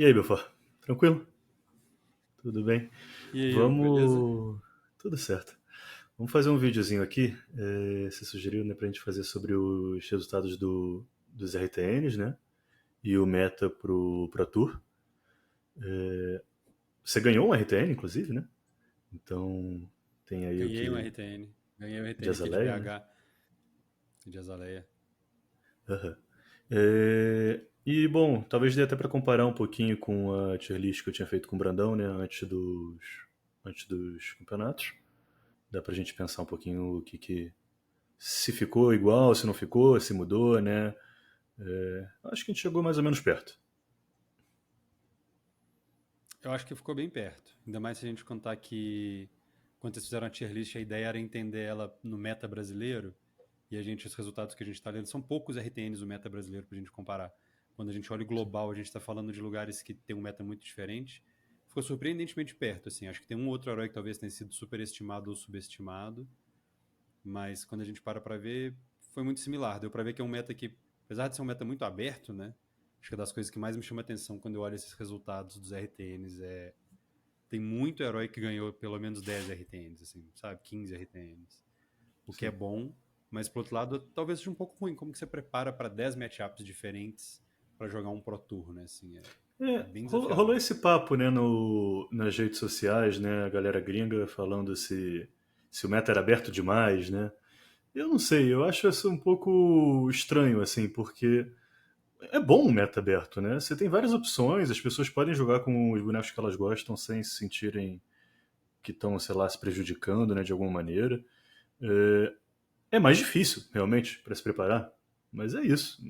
E aí, Belfort? Tranquilo? Tudo bem? E aí, Hugo, beleza? Vamos. Tudo certo. Vamos fazer um videozinho aqui. Você sugeriu, né, pra gente fazer sobre os resultados dos RTNs, né? E o meta pro Pro Tour. Você ganhou um RTN, inclusive, né? Então tem aí o Ganhei um que. RTN. Ganhei um De RTN aqui de Azaleia, né? BH, de Azaleia. Aham. E bom, talvez dê até para comparar um pouquinho com a tier list que eu tinha feito com o Brandão, né? Antes dos campeonatos. Dá pra gente pensar um pouquinho o que se ficou igual, se não ficou, se mudou, né? Acho que a gente chegou mais ou menos perto. Eu acho que ficou bem perto. Ainda mais se a gente contar que quando eles fizeram a tier list, a ideia era entender ela no meta brasileiro. E os resultados que a gente está lendo, são poucos RTNs no meta brasileiro para a gente comparar. Quando a gente olha o global, a gente está falando de lugares que tem um meta muito diferente. Ficou surpreendentemente perto, assim. Acho que tem um outro herói que talvez tenha sido superestimado ou subestimado. Mas quando a gente para ver, foi muito similar. Deu para ver que é um meta que, apesar de ser um meta muito aberto, né? Acho que é das coisas que mais me chama atenção quando eu olho esses resultados dos RTNs é tem muito herói que ganhou pelo menos 10 RTNs, assim, sabe? 15 RTNs. O que é Sim. bom, mas por outro lado, talvez seja um pouco ruim. Como que você prepara para 10 matchups diferentes para jogar um Pro Tour, né? Assim, é bem Rolou desafiador. esse papo, né, nas redes sociais, né? A galera gringa falando se o meta era aberto demais, né? Eu não sei, eu acho isso um pouco estranho, assim, porque é bom o meta aberto, né? Você tem várias opções, as pessoas podem jogar com os bonecos que elas gostam sem se sentirem que estão, sei lá, se prejudicando, né, de alguma maneira. É mais difícil, realmente, para se preparar, mas é isso.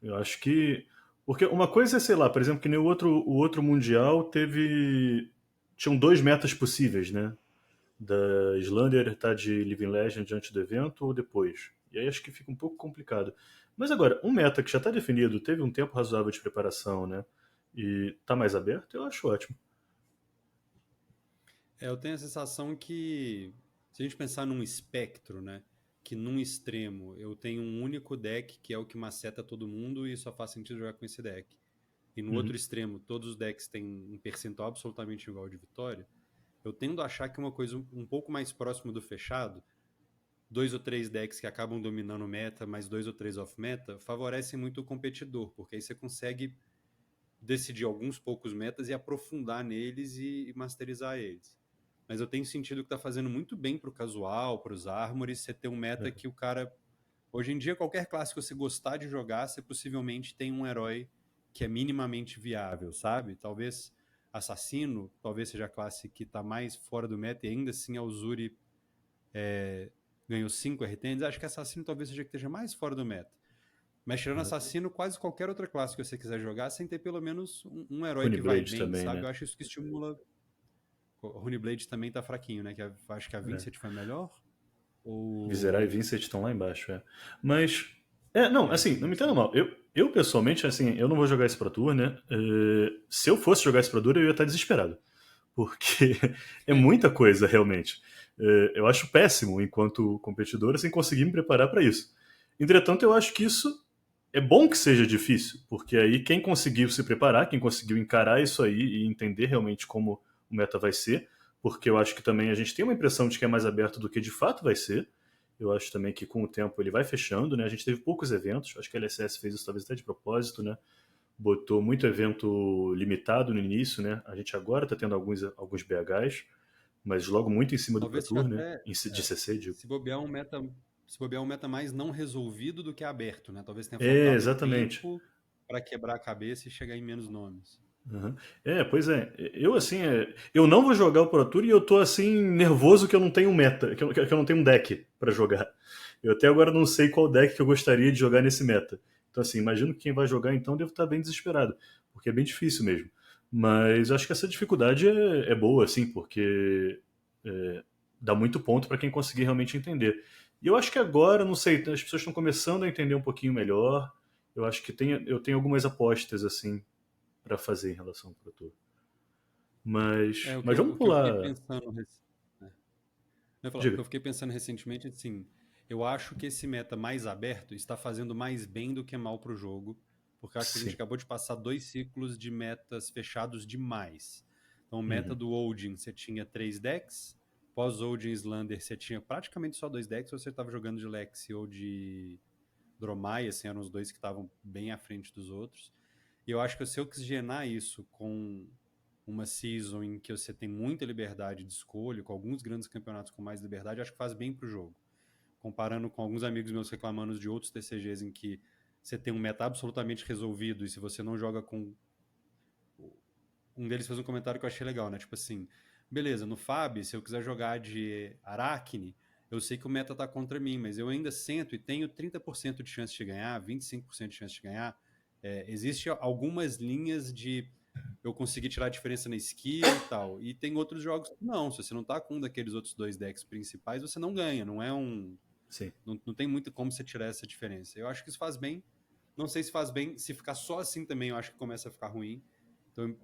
Eu acho que. Porque uma coisa é, sei lá, por exemplo, que nem o outro Mundial teve. Tinham dois metas possíveis, né? Da Islander tá de Living Legend antes do evento ou depois. E aí acho que fica um pouco complicado. Mas agora, um meta que já está definido, teve um tempo razoável de preparação, né? E tá mais aberto, eu acho ótimo. Eu tenho a sensação que, se a gente pensar num espectro, né? Que num extremo eu tenho um único deck que é o que maceta todo mundo e só faz sentido jogar com esse deck. E no outro Uhum. extremo todos os decks têm um percentual absolutamente igual de vitória. Eu tendo a achar que uma coisa um pouco mais próxima do fechado, dois ou três decks que acabam dominando o meta, mais dois ou três off-meta, favorecem muito o competidor, porque aí você consegue decidir alguns poucos metas e aprofundar neles e masterizar eles. Mas eu tenho sentido que tá fazendo muito bem pro casual, pros armores, você ter um meta que o cara. Hoje em dia, qualquer classe que você gostar de jogar, você possivelmente tem um herói que é minimamente viável, sabe? Talvez assassino, talvez seja a classe que tá mais fora do meta e ainda assim a Uzuri ganhou 5 RTNs. Acho que assassino talvez seja que esteja mais fora do meta. Mas tirando assassino, quase qualquer outra classe que você quiser jogar, sem ter pelo menos um herói que vai Honeyblade bem, também, sabe? né? Eu acho isso que estimula. O Runeblade também tá fraquinho, né? Acho que a É. Vincent foi melhor. Viserai e Ou. Vincent estão lá embaixo, é. Mas. Não, É, assim, não sim, me entenda sim. mal. Eu pessoalmente, assim, eu não vou jogar esse Pro Tour, né? Se eu fosse jogar esse Pro Tour, eu ia estar desesperado. Porque é muita coisa, realmente. Eu acho péssimo, enquanto competidor, sem conseguir me preparar para isso. Entretanto, eu acho que isso é bom que seja difícil, porque aí quem conseguiu se preparar, quem conseguiu encarar isso aí e entender realmente como o meta vai ser, porque eu acho que também a gente tem uma impressão de que é mais aberto do que de fato vai ser. Eu acho também que com o tempo ele vai fechando, né? A gente teve poucos eventos, acho que a LSS fez isso talvez até de propósito, né? Botou muito evento limitado no início, né? A gente agora está tendo alguns BHs, mas logo muito em cima do Pro Talvez seja Tour, né? até. De CC, digo. Se bobear um meta. Se bobear um meta mais não resolvido do que aberto, né? Talvez tenha faltado Exatamente. tempo para quebrar a cabeça e chegar em menos nomes. Uhum. Pois é. Eu, assim, eu não vou jogar o Pro Tour e eu tô, assim, nervoso que eu não tenho meta, que eu não tenho um deck para jogar. Eu até agora não sei qual deck que eu gostaria de jogar nesse meta. Então, assim, imagino que quem vai jogar então deve estar bem desesperado, porque é bem difícil mesmo. Mas acho que essa dificuldade é boa, assim, porque é, dá muito ponto para quem conseguir realmente entender. E eu acho que agora, não sei, as pessoas estão começando a entender um pouquinho melhor. Eu acho que eu tenho algumas apostas, assim, para fazer em relação ao Pro Tour. É, Mas vamos o que eu fiquei pular. pensando. Né? Eu ia falar, o Diga. que eu fiquei pensando recentemente, assim, eu acho que esse meta mais aberto está fazendo mais bem do que mal pro jogo, Porque eu acho que a gente Sim. acabou de passar 2 ciclos de metas fechados demais. Então, meta Uhum. do Odin, você tinha 3 decks. Pós-Odin Slander, você tinha praticamente só 2 decks, ou você estava jogando de Lexi ou de Dromai, assim, eram os dois que estavam bem à frente dos outros. E eu acho que se eu oxigenar isso com uma season em que você tem muita liberdade de escolha, com alguns grandes campeonatos com mais liberdade, acho que faz bem pro jogo. Comparando com alguns amigos meus reclamando de outros TCGs em que você tem um meta absolutamente resolvido e se você não joga com... Um deles fez um comentário que eu achei legal, né? Tipo assim, beleza, no Fab, se eu quiser jogar de Aracne, eu sei que o meta tá contra mim, mas eu ainda sento e tenho 30% de chance de ganhar, 25% de chance de ganhar. Existe algumas linhas de eu conseguir tirar a diferença na skill e tal. E tem outros jogos que não. Se você não tá com um daqueles outros 2 decks principais, você não ganha. Não é um. Sim. Não tem muito como você tirar essa diferença. Eu acho que isso faz bem. Não sei se faz bem. Se ficar só assim também, eu acho que começa a ficar ruim. Então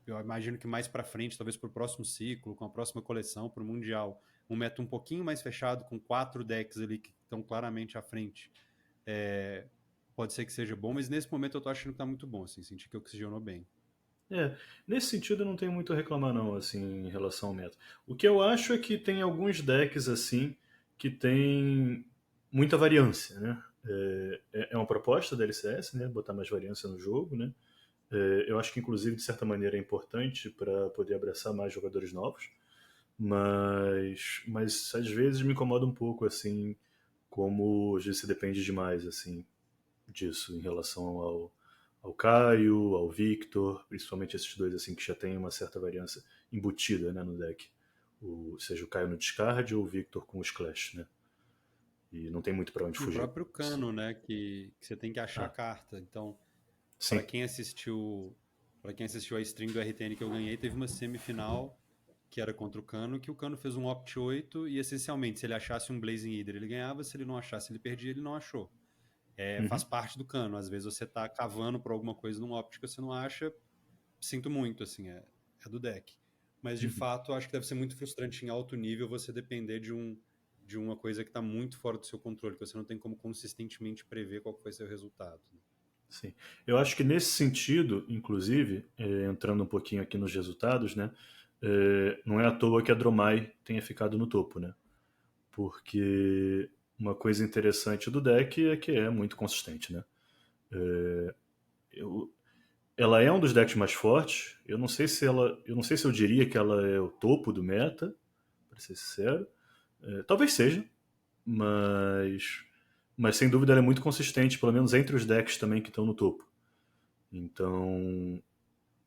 eu imagino que mais para frente, talvez para o próximo ciclo, com a próxima coleção, para o Mundial, um meta um pouquinho mais fechado, com 4 decks ali que estão claramente à frente. Pode ser que seja bom, mas nesse momento eu tô achando que tá muito bom, assim, senti que oxigenou bem. É, nesse sentido eu não tenho muito a reclamar não, assim, em relação ao meta. O que eu acho é que tem alguns decks, assim, que tem muita variância, né? É uma proposta da LCS, né? Botar mais variância no jogo, né? Eu acho que, inclusive, de certa maneira é importante para poder abraçar mais jogadores novos, mas às vezes me incomoda um pouco, assim, como às vezes se depende demais, assim, disso em relação ao Caio, ao Victor, principalmente esses dois assim que já tem uma certa variância embutida, né, no deck. Seja o Caio no discard ou o Victor com os Clash, né? E não tem muito para onde E o fugir. próprio Cano, né, que você tem que achar a Ah, carta. Então, para sim. quem assistiu, para quem assistiu a stream do RTN que eu ganhei, teve uma semifinal que era contra o Cano, que o Cano fez um Opt 8 e essencialmente, se ele achasse um Blazing Either, ele ganhava, se ele não achasse, ele perdia, ele não achou. Faz Uhum, parte do Cano. Às vezes você tá cavando por alguma coisa num Opt que você não acha, sinto muito, assim, é do deck. Mas de uhum. fato, acho que deve ser muito frustrante em alto nível você depender de uma coisa que está muito fora do seu controle, que você não tem como consistentemente prever qual que vai ser o resultado. Sim. Eu acho que nesse sentido, inclusive, entrando um pouquinho aqui nos resultados, né? Não é à toa que a Dromai tenha ficado no topo, né? Porque uma coisa interessante do deck é que é muito consistente, né? Eu, ela é um dos decks mais fortes. Eu não sei se eu diria que ela é o topo do meta, para ser sincero. Talvez seja, mas mas sem dúvida ela é muito consistente, pelo menos entre os decks também que estão no topo. Então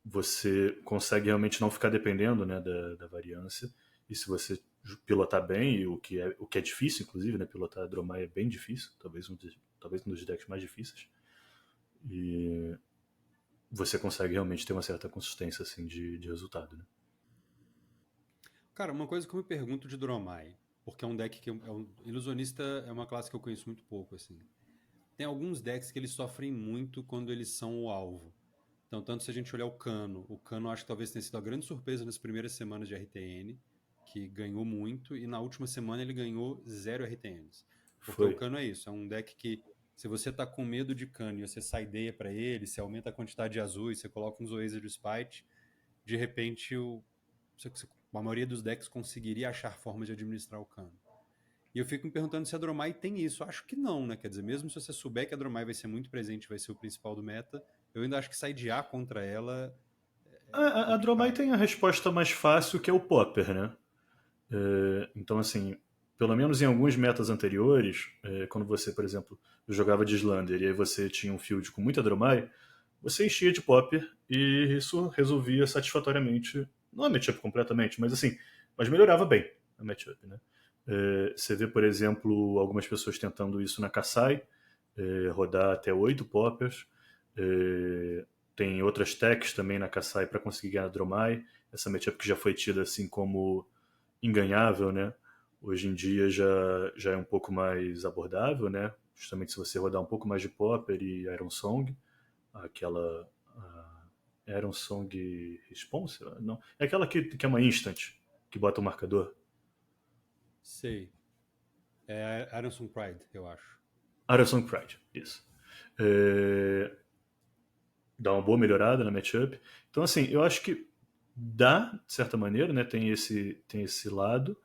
você consegue realmente não ficar dependendo, né, da variância. E se você pilotar bem, e o que é difícil, inclusive, né, pilotar a Dromai é bem difícil, talvez um dos decks mais difíceis. E você consegue realmente ter uma certa consistência assim de resultado, né? Cara, uma coisa que eu me pergunto de Dromai, porque é um deck que Ilusionista é uma classe que eu conheço muito pouco, assim. Tem alguns decks que eles sofrem muito quando eles são o alvo. Então, tanto se a gente olhar o Cano acho que talvez tenha sido a grande surpresa nas primeiras semanas de RTN, que ganhou muito, e na última semana ele ganhou 0 RTNs. Porque o Foi. Cano é isso, é um deck que, se você tá com medo de Cano e você sideia para ele, você aumenta a quantidade de azuis, você coloca uns Oasis de Spite, de repente a maioria dos decks conseguiria achar formas de administrar o Cano. E eu fico me perguntando se a Dromai tem isso. Acho que não, né? Quer dizer, mesmo se você souber que a Dromai vai ser muito presente, vai ser o principal do meta, eu ainda acho que sidear contra ela é A Dromai complicado. tem a resposta mais fácil que é o Popper, né? Então, assim, pelo menos em alguns metas anteriores, quando você, por exemplo, jogava de Slander e aí você tinha um field com muita Dromai, você enchia de Popper e isso resolvia satisfatoriamente, não a matchup completamente, mas assim, mas melhorava bem a matchup, né? Você vê, por exemplo, algumas pessoas tentando isso na Kassai, rodar até 8 Poppers. É, Tem outras techs também na Kassai para conseguir ganhar a Dromai. Essa matchup que já foi tida assim como inganhável, né? Hoje em dia já é um pouco mais abordável, né? Justamente se você rodar um pouco mais de Popper e Iron Song, aquela Iron Song Response, não, é aquela que é uma instant, que bota o marcador. Sei. É Aronson Pride, eu acho. Iron Song Pride, isso. É, dá uma boa melhorada na matchup. Então, assim, eu acho que dá, de certa maneira, né? Tem esse lado.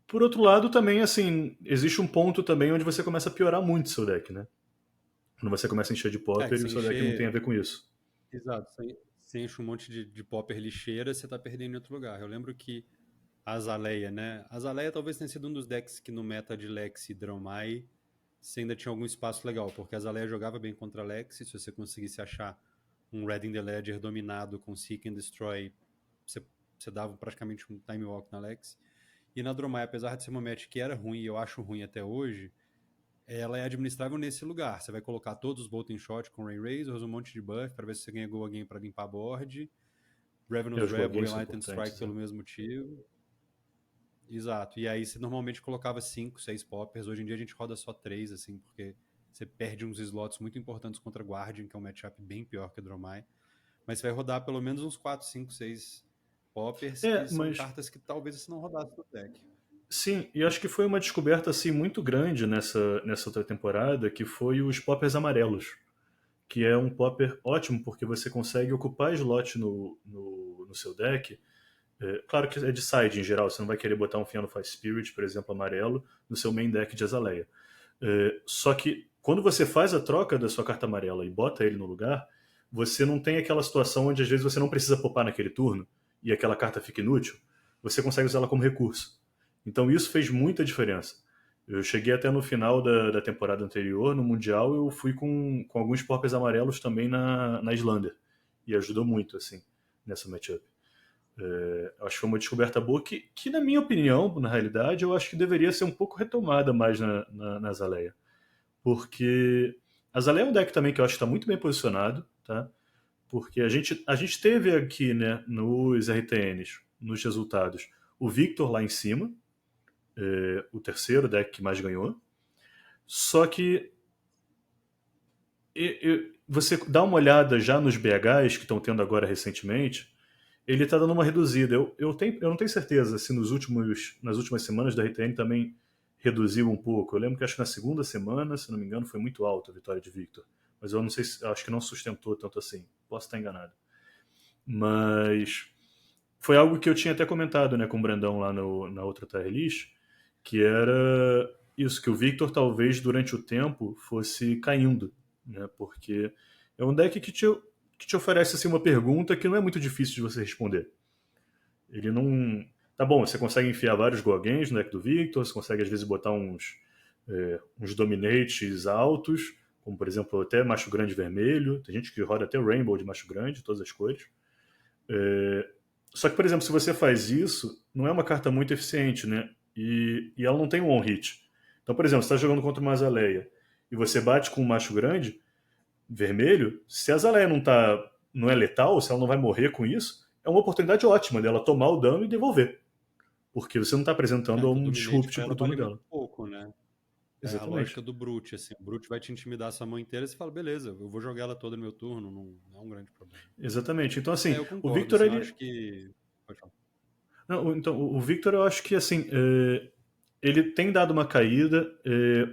Por outro lado, também, assim, existe um ponto também onde você começa a piorar muito seu deck, né? Quando você começa a encher de Que popper e o você seu deck não tem a encher. ver com isso. Exato, você enche um monte de popper lixeira, você tá perdendo em outro lugar. Eu lembro que a Azaleia, né? A Azaleia talvez tenha sido um dos decks que no meta de Lex e Dromai você ainda tinha algum espaço legal, porque a Azaleia jogava bem contra a Lex, e se você conseguisse achar um Red in the Ledger dominado com Seek and Destroy, você, você dava praticamente um time walk na Lex. E na Dromai, apesar de ser uma match que era ruim, e eu acho ruim até hoje, ela é administrável nesse lugar. Você vai colocar todos os Bolting Shot com Rain Razors, um monte de buff para ver se você ganha Go Again para limpar a board. E Ravenous os Rebel, Gogains são Enlightened Strike importantes, né? pelo mesmo motivo. Exato. E aí você normalmente colocava 5, 6 poppers. Hoje em dia a gente roda só 3, assim, porque você perde uns slots muito importantes contra Guardian, que é um matchup bem pior que a Dromai. Mas você vai rodar pelo menos uns 4, 5, 6 poppers, que são Mas cartas que talvez você não rodasse no deck. sim, e acho que foi uma descoberta assim muito grande nessa outra temporada, que foi os poppers amarelos, que é um popper ótimo porque você consegue ocupar slot no seu deck. Claro que é de side em geral, você não vai querer botar um Fianno Five Spirit, por exemplo, amarelo, no seu main deck de Azaleia. Só que quando você faz a troca da sua carta amarela e bota ele no lugar, você não tem aquela situação onde às vezes você não precisa popar naquele turno e aquela carta fica inútil. Você consegue usá-la como recurso. Então isso fez muita diferença. Eu cheguei até no final da temporada anterior, no Mundial, eu fui com alguns poppers amarelos também na Islander. E ajudou muito, assim, nessa matchup. Acho que foi uma descoberta boa que, na minha opinião, na realidade, eu acho que deveria ser um pouco retomada mais na Azaleia. Porque a Azaleia é um deck também que eu acho que está muito bem posicionado, tá? Porque a gente teve aqui, né, nos RTNs, nos resultados, o Victor lá em cima, o terceiro deck que mais ganhou. Só que você dá uma olhada já nos BHs que estão tendo agora recentemente, ele está dando uma reduzida. Eu não tenho certeza se nas últimas semanas da RTN também reduziu um pouco. Eu lembro que acho que na segunda semana, se não me engano, foi muito alta a vitória de Victor. Mas eu não sei se, acho que não sustentou tanto assim. Posso estar enganado. Mas foi algo que eu tinha até comentado, né, com o Brandão lá na outra tier list, que era isso, que o Victor talvez durante o tempo fosse caindo, né, porque é um deck que te oferece assim, uma pergunta que não é muito difícil de você responder. Ele não. Tá bom, você consegue enfiar vários Gogains no deck do Victor, você consegue às vezes botar uns Dominates altos, como por exemplo até Macho Grande Vermelho. Tem gente que roda até Rainbow de Macho Grande, todas as cores. É, Só que, por exemplo, se você faz isso, não é uma carta muito eficiente, né? E ela não tem um on-hit. Então, por exemplo, você está jogando contra uma Azaleia e você bate com um macho grande, vermelho, se a Azaleia não é letal, se ela não vai morrer com isso, é uma oportunidade ótima dela tomar o dano e devolver. Porque você não está apresentando Que o um Dominate disrupt pra pro ela turno vale muito dela. pouco, né? É a Exatamente. lógica do Brute, assim. O Brute vai te intimidar sua mão inteira e você fala, beleza, eu vou jogar ela toda no meu turno, não é um grande problema. Exatamente. Então, É, assim, eu o concordo, Victor, assim, eu ele. acho que. Pode falar. Não, então, o Victor, eu acho que, assim, ele tem dado uma caída.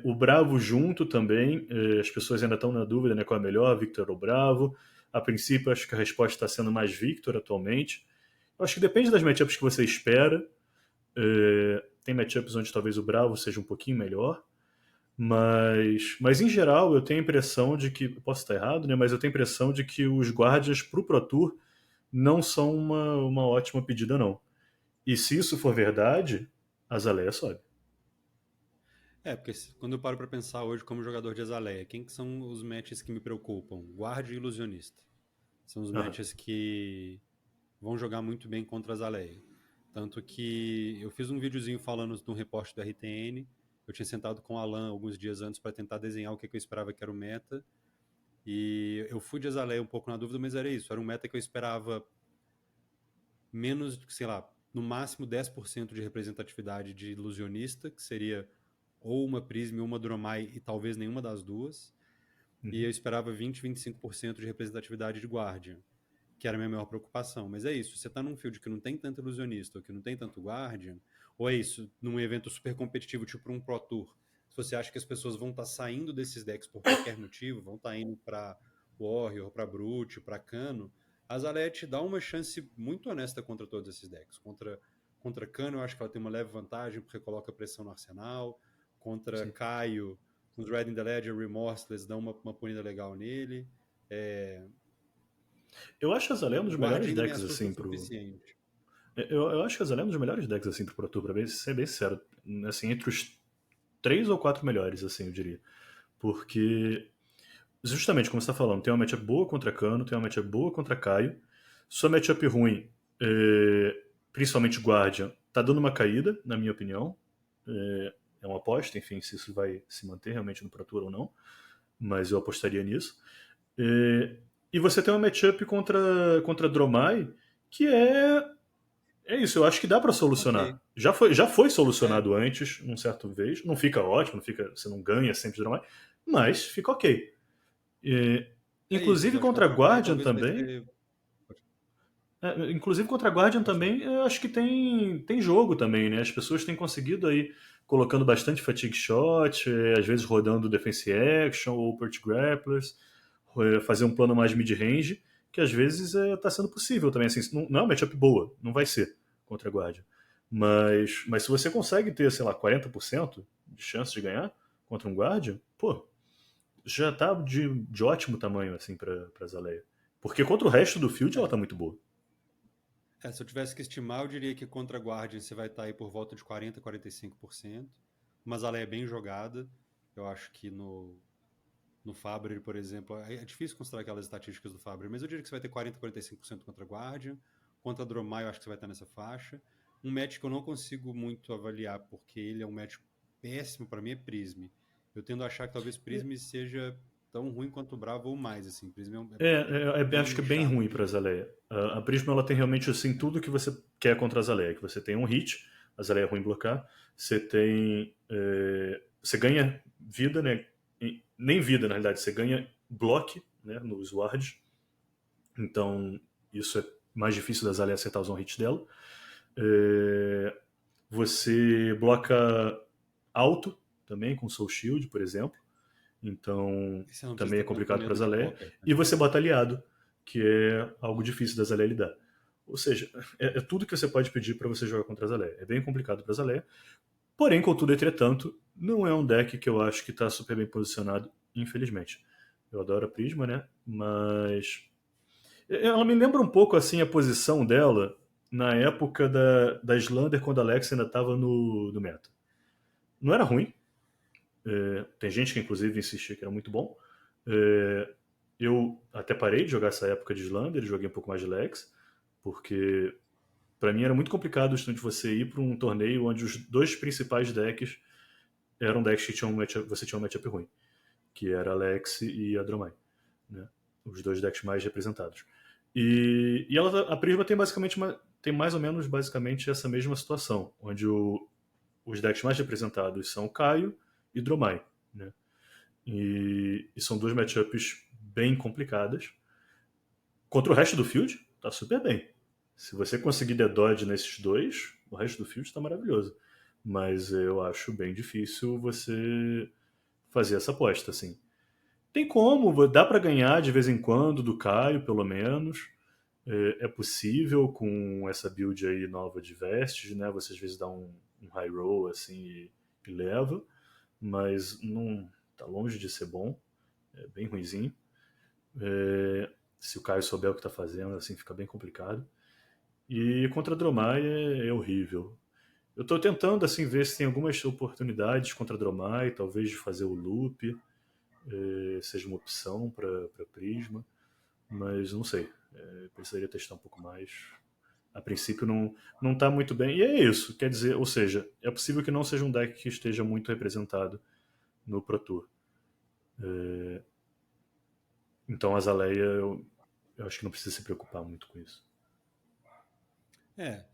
O Bravo junto também. As pessoas ainda estão na dúvida, né, qual é melhor, Victor ou Bravo. A princípio, acho que a resposta está sendo mais Victor atualmente. Eu acho que depende das matchups que você espera. Tem matchups onde talvez o Bravo seja um pouquinho melhor. Mas em geral, eu tenho a impressão de que. Posso estar errado, né? Mas eu tenho a impressão de que os guardias pro Pro Tour não são uma ótima pedida, não. E se isso for verdade, a Zaleia sobe. É, porque quando eu paro pra pensar hoje como jogador de Azaleia, quem que são os matches que me preocupam? Guarda e Ilusionista. São os Aham. matches que vão jogar muito bem contra a Azaleia. Tanto que eu fiz um videozinho falando de um reporte do RTN. Eu tinha sentado com o Alan alguns dias antes para tentar desenhar o que eu esperava que era o meta. E eu fui de Azaleia um pouco na dúvida, mas era isso. Era um meta que eu esperava menos, sei lá, no máximo 10% de representatividade de ilusionista, que seria ou uma Prism ou uma Dromai e talvez nenhuma das duas. E Uhum. eu esperava 20, 25% de representatividade de Guardian, que era a minha maior preocupação. Mas é isso, você tá num field que não tem tanto ilusionista ou que não tem tanto Guardian, ou é isso, num evento super competitivo, tipo um Pro Tour, se você acha que as pessoas vão estar saindo desses decks por qualquer motivo, vão estar indo para Warrior, para Brute, para Cano, a Azalea te dá uma chance muito honesta contra todos esses decks. Contra Cano, eu acho que ela tem uma leve vantagem, porque coloca pressão no arsenal. Contra Sim. Caio, os Red in the Ledger, Remorseless, dão uma punida legal nele. Eu acho a Azalea um dos melhores Guardinha não me decks, assusta o assim, pro. suficiente. Eu acho que a Azalea é um dos melhores decks, assim, pro Pro Tour, pra ser bem sincero. Assim, entre os 3 ou 4 melhores, assim, eu diria. Porque, justamente como você tá falando, tem uma matchup boa contra Cano, tem uma matchup boa contra Caio. Sua matchup ruim, principalmente Guardian, tá dando uma caída, na minha opinião. É uma aposta, enfim, se isso vai se manter realmente no Pro Tour ou não. Mas eu apostaria nisso. E você tem uma matchup contra Dromai, que é isso, eu acho que dá pra Ok. solucionar. Já foi É, solucionado antes, num certo vez. Não fica ótimo, você não ganha sempre de Dromai, mas fica ok. É, é isso. inclusive Eu acho que a contra Dromai Guardian talvez vai também. ser. Inclusive contra Guardian Pode falar. também, eu acho que tem jogo também, né? As pessoas têm conseguido aí, colocando bastante fatigue shot, às vezes rodando defense action ou pert grapplers, fazer um plano mais mid-range, que às vezes tá sendo possível também. Assim, não é uma matchup boa, não vai ser contra Guardian. Mas se você consegue ter, sei lá, 40% de chance de ganhar contra um Guardian, pô, já tá de ótimo tamanho, assim, pra Zaleia. Porque contra o resto do field ela É. tá muito boa. Se eu tivesse que estimar, eu diria que contra Guardian você vai estar aí por volta de 40, 45%. Mas ela é bem jogada. Eu acho que no Fabre, por exemplo, é difícil considerar aquelas estatísticas do Fabre, mas eu diria que você vai ter 40, 45% contra Guardian. Contra Dromai, eu acho que você vai estar nessa faixa. Um match que eu não consigo muito avaliar, porque ele é um match péssimo para mim, é Prism. Eu tendo a achar que talvez Prism seja tão ruim quanto o Bravo ou mais, assim. Prism é Acho que é bem bem chato ruim de para a jogar. Zaleia. A Prisma ela tem realmente assim tudo que você quer contra a Zaleia. Que você tem um hit, a Zaleia é ruim em blocar. Você tem. Você ganha vida, né? Nem vida, na realidade. Você ganha block, né? Nos wards. Então, isso é mais difícil da Zaleia acertar os on-hits dela. É, Você bloca alto também, com Soul Shield, por exemplo. Então, E você não precisa também é ter tanto complicado para medo de Zaleia. blocker, né? E você bota aliado, que é algo difícil da Zaleia lidar. Ou seja, é tudo que você pode pedir para você jogar contra a Zaleia. É bem complicado para a Zaleia. Porém, contudo, entretanto, não é um deck que eu acho que está super bem posicionado, infelizmente. Eu adoro a Prisma, né? Mas ela me lembra um pouco assim a posição dela na época da Slander, quando a Alex ainda estava no meta. Não era ruim, tem gente que inclusive insistia que era muito bom. É, eu até parei de jogar essa época de Slander, joguei um pouco mais de Lex, porque para mim era muito complicado de você ir para um torneio onde os dois principais decks eram decks que você tinha um matchup ruim, que era a Lex e a Dromai, né? Os dois decks mais representados. E a Prisma tem basicamente tem mais ou menos basicamente essa mesma situação, onde os decks mais representados são Caio e Dromai, né? E são duas matchups bem complicadas. Contra o resto do field, tá super bem. Se você conseguir der dodge nesses dois, o resto do field tá maravilhoso. Mas eu acho bem difícil você fazer essa aposta, assim. Tem como, dá para ganhar de vez em quando do Caio, pelo menos. É possível com essa build aí nova de vestes, né? Você às vezes dá um high roll assim e leva, mas não tá longe de ser bom, é bem ruinzinho. Se o Caio souber o que tá fazendo, assim, fica bem complicado. E contra a Dromai é horrível. Eu tô tentando, assim, ver se tem algumas oportunidades contra a Dromai, talvez de fazer o loop, seja uma opção para Prisma, mas não sei. Precisaria testar um pouco mais. A princípio não tá muito bem. E é isso, quer dizer, ou seja, é possível que não seja um deck que esteja muito representado no Pro Tour. Então a Zaleia, eu acho que não precisa se preocupar muito com isso.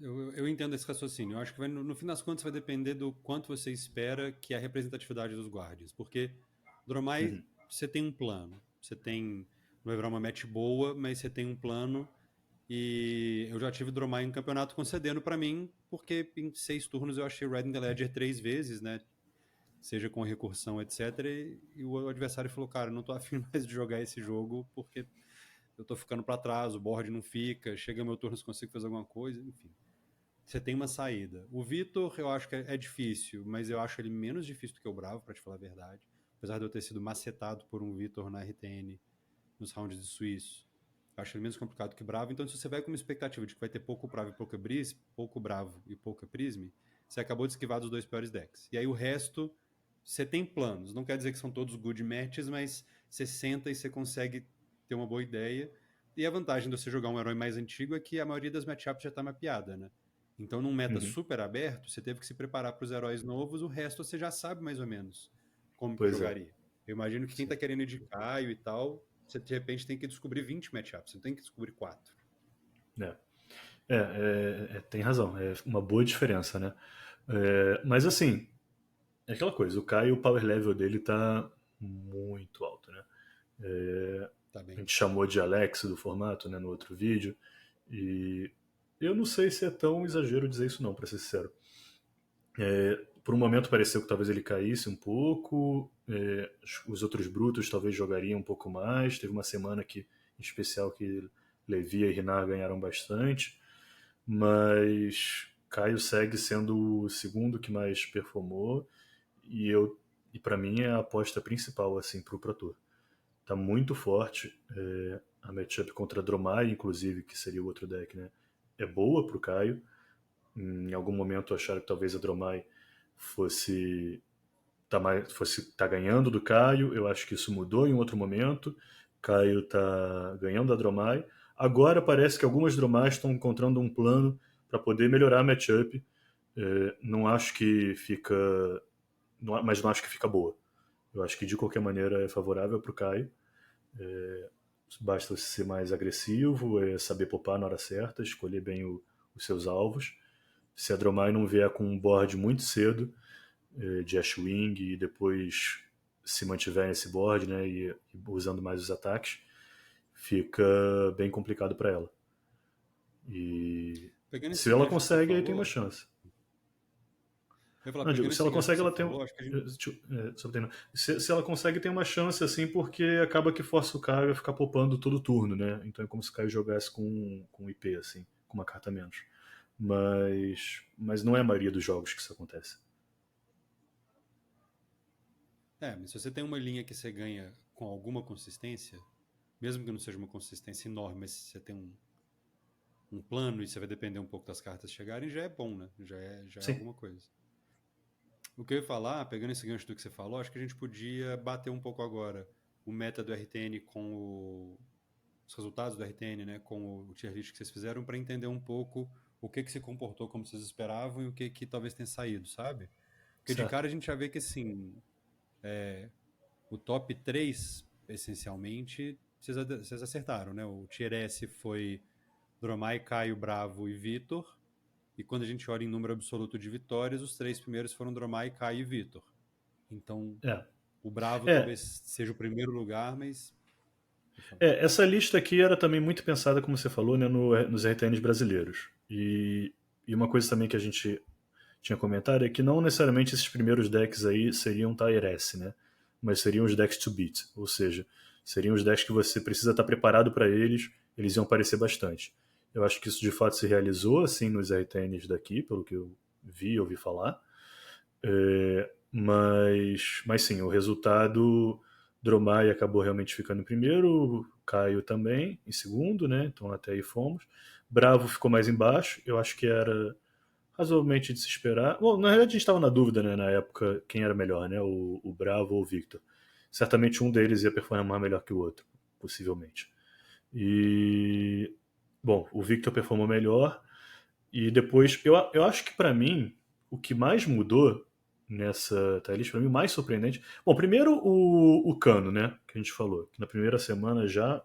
Eu entendo esse raciocínio. Eu acho que no fim das contas vai depender do quanto você espera que é a representatividade dos guardias. Porque Dromai, Uhum. você tem um plano. Você tem. Não vai virar uma match boa, mas você tem um plano. E eu já tive Dromai em campeonato concedendo pra mim, porque em 6 turnos eu achei Red in the Ledger 3 vezes, né? seja com recursão, etc. E o adversário falou, cara, não tô afim mais de jogar esse jogo porque eu tô ficando para trás, o board não fica, chega meu turno, se consigo fazer alguma coisa, enfim. Você tem uma saída. O Vitor, eu acho que é difícil, mas eu acho ele menos difícil do que o Bravo, para te falar a verdade. Apesar de eu ter sido macetado por um Vitor na RTN nos rounds de suíço. Eu acho ele menos complicado que Bravo. Então, se você vai com uma expectativa de que vai ter pouco Bravo e pouco Bravo e pouca Prism, você acabou de esquivar dos dois piores decks. E aí o resto, você tem planos. Não quer dizer que são todos good matches, mas você senta e você consegue ter uma boa ideia. E a vantagem de você jogar um herói mais antigo é que a maioria das matchups já está mapeada, né? Então, num meta Uhum. super aberto, você teve que se preparar para os heróis novos, o resto você já sabe mais ou menos como que Pois é, jogaria. Eu imagino que quem sim. está querendo ir de Caio e tal, você de repente tem que descobrir 20 matchups, você não tem que descobrir 4. É. Tem razão, é uma boa diferença, né? Mas assim, é aquela coisa, o Caio, o power level dele tá muito alto, né? Tá A bem. gente chamou de Alex do formato, né, no outro vídeo, e eu não sei se é tão exagero dizer isso não, pra ser sincero. Por um momento pareceu que talvez ele caísse um pouco, os outros brutos talvez jogariam um pouco mais, teve uma semana que, em especial, que Levi e Rinar ganharam bastante, mas Caio segue sendo o segundo que mais performou e para mim é a aposta principal assim pro Pro Tour. Tá muito forte, a matchup contra Dromai, inclusive, que seria o outro deck, né? É boa pro Caio. Em algum momento acharam que talvez a Dromai fosse fosse tá ganhando do Caio. Eu acho que isso mudou em um outro momento. Caio tá ganhando da Dromai. Agora parece que algumas Dromais estão encontrando um plano para poder melhorar a matchup. Não acho que fica, mas não acho que fica boa. Eu acho que de qualquer maneira é favorável para o Caio. Basta ser mais agressivo, saber popar na hora certa, escolher bem os seus alvos. Se a Dromai não vier com um board muito cedo, de Ashwing e depois se mantiver nesse board, né, e usando mais os ataques, fica bem complicado para ela. E Pegando se esse ela gancho que você consegue, aí tem uma falou, chance. eu ia falar, Não, digo, pegando se esse ela gancho que consegue, você ela tem. falou, acho que a gente. Se ela consegue, tem uma chance, assim, porque acaba que força o Caio a ficar popando todo turno, né? Então é como se o Caio jogasse com IP, assim, com uma carta a menos. Mas não é a maioria dos jogos que isso acontece. Mas se você tem uma linha que você ganha com alguma consistência, mesmo que não seja uma consistência enorme, mas se você tem um plano e você vai depender um pouco das cartas chegarem, já é bom, né? Já é Sim. alguma coisa. O que eu ia falar, pegando esse gancho do que você falou, acho que a gente podia bater um pouco agora o meta do RTN com os resultados do RTN, né, com o tier list que vocês fizeram, para entender um pouco o que se comportou como vocês esperavam e o que talvez tenha saído, sabe? Porque de Certo. cara a gente já vê que, assim, o top 3 essencialmente, vocês acertaram, né? O tier S foi Dromai, Caio, Bravo e Vitor. E quando a gente olha em número absoluto de vitórias, os 3 primeiros foram Dromai, Caio e Vitor. Então, É. o Bravo É, talvez seja o primeiro lugar, mas. essa lista aqui era também muito pensada, como você falou, né, nos RTNs brasileiros. E uma coisa também que a gente tinha comentado é que não necessariamente esses primeiros decks aí seriam Tier S, né? Mas seriam os decks to beat, ou seja, seriam os decks que você precisa estar preparado para eles, eles iam aparecer bastante. Eu acho que isso de fato se realizou assim nos RTNs daqui, pelo que eu ouvi falar. Mas sim, o resultado, Dromai acabou realmente ficando em primeiro, Caio também em segundo, né? Então até aí fomos. Bravo ficou mais embaixo, eu acho que era razoavelmente de se esperar. Bom, na realidade a gente estava na dúvida, né, na época, quem era melhor, né? O Bravo ou o Victor. Certamente um deles ia performar melhor que o outro, possivelmente. E bom, o Victor performou melhor e depois eu acho que para mim o que mais mudou nessa tier para mim, mais surpreendente. Bom, primeiro o Cano, né? Que a gente falou. Que na primeira semana já,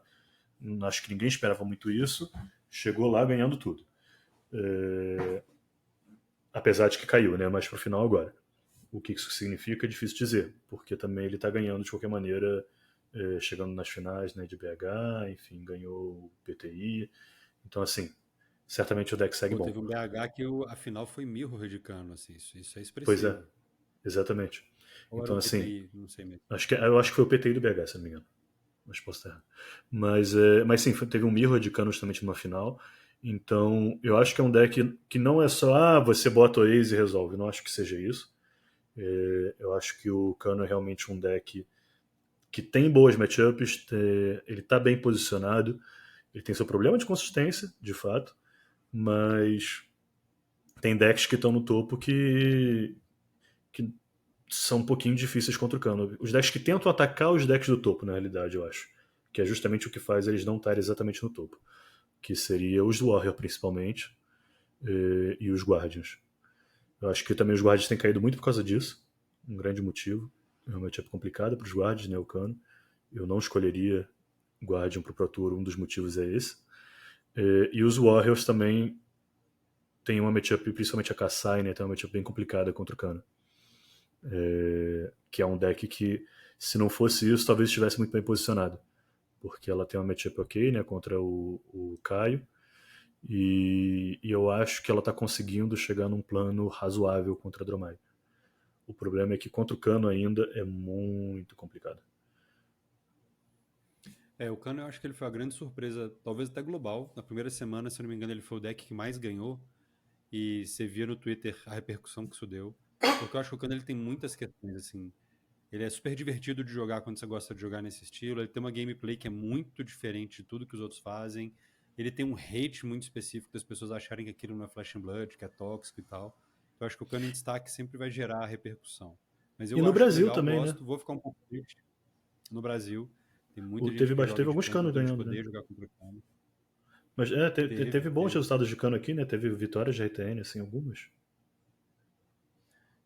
acho que ninguém esperava muito isso. Chegou lá ganhando tudo. Apesar de que caiu, né? Mas pro final agora. O que isso significa é difícil dizer, porque também ele está ganhando de qualquer maneira, chegando nas finais, né, de BH, enfim, ganhou o PTI. Então, assim, certamente o deck segue Pô, bom. teve um BH que a final foi mirro de Cano, assim, isso é Pois é. expressivo. Exatamente. Ou era Então, o assim, PTI, não sei mesmo. eu acho que foi o PTI do BH, se não me engano. Mas posso estar errado. Mas sim, teve um mirror de Cano justamente numa final. Então, eu acho que é um deck que não é só, você bota o Ace e resolve. Eu não acho que seja isso. Eu acho que o Cano é realmente um deck que tem boas matchups, ele tá bem posicionado, ele tem seu problema de consistência, de fato, mas tem decks que estão no topo que são um pouquinho difíceis contra o Cano. Os decks que tentam atacar os decks do topo, na realidade, eu acho. Que é justamente o que faz eles não estarem exatamente no topo. Que seria os Warrior, principalmente, e os Guardians. Eu acho que também os Guardians têm caído muito por causa disso. Um grande motivo. É uma matchup complicada para os Guardians, né, o Cano. Eu não escolheria Guardian pro Pro Tour, um dos motivos é esse. E os Warriors também tem uma matchup, principalmente a Kassai, né, tem uma matchup bem complicada contra o Kano. Que é um deck que, se não fosse isso, talvez estivesse muito bem posicionado. Porque ela tem uma matchup ok, né, contra o Caio. E eu acho que ela tá conseguindo chegar num plano razoável contra a Dromai. O problema é que contra o Kano ainda é muito complicado. O Kano eu acho que ele foi a grande surpresa, talvez até global. Na primeira semana, se eu não me engano, ele foi o deck que mais ganhou. E você via no Twitter a repercussão que isso deu. Porque eu acho que o Kano ele tem muitas questões, assim. Ele é super divertido de jogar quando você gosta de jogar nesse estilo. Ele tem uma gameplay que é muito diferente de tudo que os outros fazem. Ele tem um hate muito específico das pessoas acharem que aquilo não é Flash and Blood, que é tóxico e tal. Eu acho que o Kano em destaque sempre vai gerar repercussão. Mas E eu no acho Brasil legal, também, né? gosto, vou ficar um pouco triste no Brasil. Tem muita gente Teve, que joga teve de alguns Kano, Kano muita gente que ganhando, né? odeia jogar contra o Kano. Mas teve bons Teve. resultados de Kano aqui, né? Teve vitórias de RTN, assim, algumas.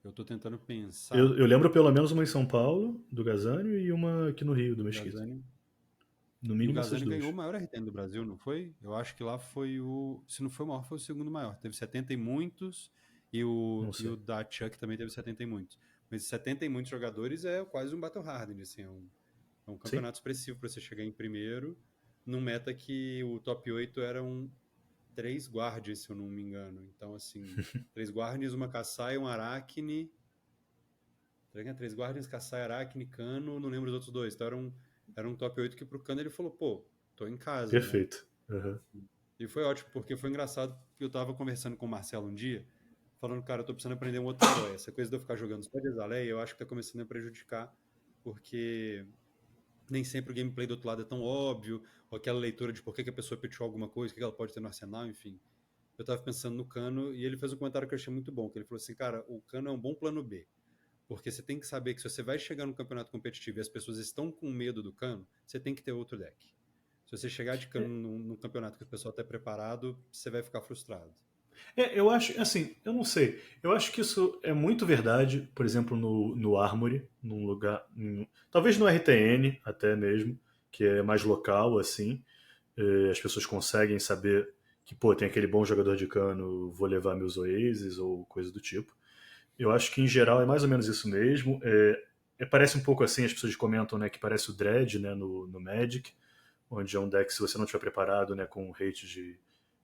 Eu tô tentando pensar. Eu lembro pelo menos uma em São Paulo, do Gazânio, e uma aqui no Rio, do O Mesquita. Gazani. No E o mínimo essas Gazani ganhou duas. o maior RTN do Brasil, não foi? Eu acho que lá foi o. Se não foi o maior, foi o segundo maior. Teve 70 e muitos. Não E o sei. da Chuck também teve 70 e muitos. Mas 70 e muitos jogadores é quase um Battle Hardened, assim. É um Sim, campeonato expressivo para você chegar em primeiro. Num meta que o top 8 eram três guardias, se eu não me engano. Então, assim, três guardias, uma Kassai, um Aracne. Três guardians, Kassai, Aracne, Cano, não lembro os outros dois. Então era um top 8 que pro Cano ele falou, pô, tô em casa, né? perfeito. Uhum. E foi ótimo, porque foi engraçado que eu tava conversando com o Marcelo um dia, falando, cara, eu tô precisando aprender um outro herói. Essa coisa de eu ficar jogando só de Azaleia, eu acho que tá começando a prejudicar, porque nem sempre o gameplay do outro lado é tão óbvio, ou aquela leitura de por que a pessoa pitchou alguma coisa, o que ela pode ter no arsenal, enfim. Eu tava pensando no Cano, e ele fez um comentário que eu achei muito bom, que ele falou assim, cara, o Cano é um bom plano B. Porque você tem que saber que se você vai chegar no campeonato competitivo e as pessoas estão com medo do Cano, você tem que ter outro deck. Se você chegar de Cano num campeonato que o pessoal está preparado, você vai ficar frustrado. Eu acho, assim, eu não sei. Eu acho que isso é muito verdade, por exemplo, no Armory, num lugar. Talvez no RTN, até mesmo, que é mais local, assim. As pessoas conseguem saber que, pô, tem aquele bom jogador de cano, vou levar meus Oasis ou coisa do tipo. Eu acho que em geral é mais ou menos isso mesmo. Parece um pouco assim, as pessoas comentam, né, que parece o Dread, né, no Magic, onde é um deck, se você não estiver preparado, né, com um hate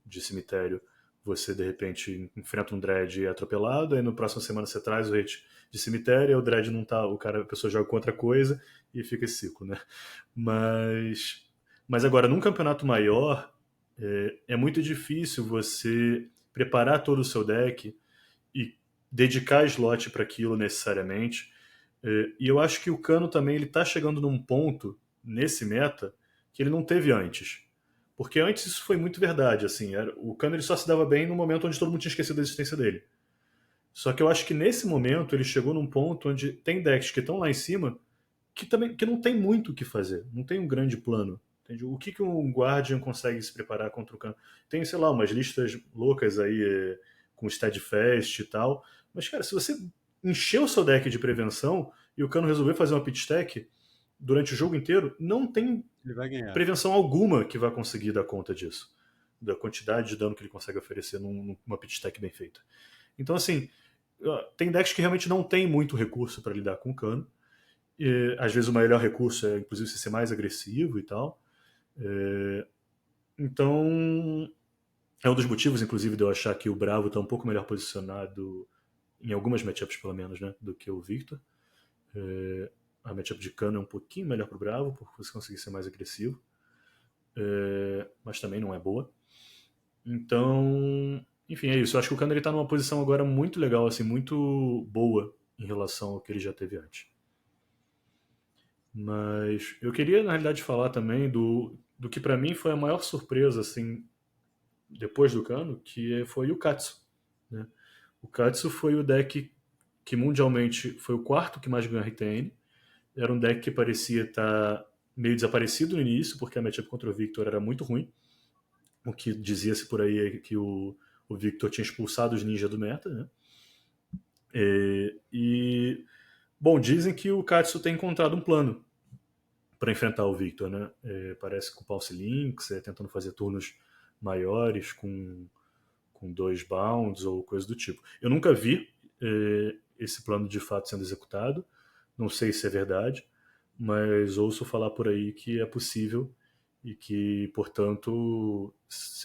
de cemitério, você de repente enfrenta um Dread e é atropelado, aí no próximo semana você traz o hate de cemitério, aí o Dread não tá, a pessoa joga contra coisa e fica esse ciclo, né? Mas agora, num campeonato maior, é muito difícil você preparar todo o seu deck e dedicar slot para aquilo necessariamente. E eu acho que o Cano também ele tá chegando num ponto nesse meta que ele não teve antes. Porque antes isso foi muito verdade, assim, o Cano ele só se dava bem no momento onde todo mundo tinha esquecido da existência dele. Só que eu acho que nesse momento ele chegou num ponto onde tem decks que estão lá em cima que não tem muito o que fazer, não tem um grande plano. Entende? O que um Guardian consegue se preparar contra o Cano? Tem, sei lá, umas listas loucas aí com Steadfast e tal. Mas, cara, se você encher o seu deck de prevenção e o Cano resolver fazer uma pit stack durante o jogo inteiro, não tem Ele vai ganhar. prevenção alguma que vai conseguir dar conta disso. Da quantidade de dano que ele consegue oferecer numa pit stack bem feita. Então, assim, tem decks que realmente não tem muito recurso para lidar com o Cano. Às vezes o melhor recurso é, inclusive, ser mais agressivo e tal. Então, é um dos motivos, inclusive, de eu achar que o Bravo está um pouco melhor posicionado em algumas matchups pelo menos, né, do que o Victor. A matchup de Cano é um pouquinho melhor pro Bravo, porque você conseguir ser mais agressivo. Mas também não é boa. Então, enfim, é isso. Eu acho que o Cano ele tá numa posição agora muito legal, assim, muito boa em relação ao que ele já teve antes. Mas eu queria, na realidade, falar também do que pra mim foi a maior surpresa, assim, depois do Cano, que foi o Katsu, né? O Katsu foi o deck que mundialmente foi o quarto que mais ganhou RTN. Era um deck que parecia estar meio desaparecido no início, porque a matchup contra o Victor era muito ruim. O que dizia-se por aí é que o Victor tinha expulsado os ninjas do meta, né? Bom, dizem que o Katsu tem encontrado um plano para enfrentar o Victor, né? Parece com o Pulse Links, tentando fazer turnos maiores com 2 bounds ou coisa do tipo. Eu nunca vi esse plano de fato sendo executado, não sei se é verdade, mas ouço falar por aí que é possível e que, portanto,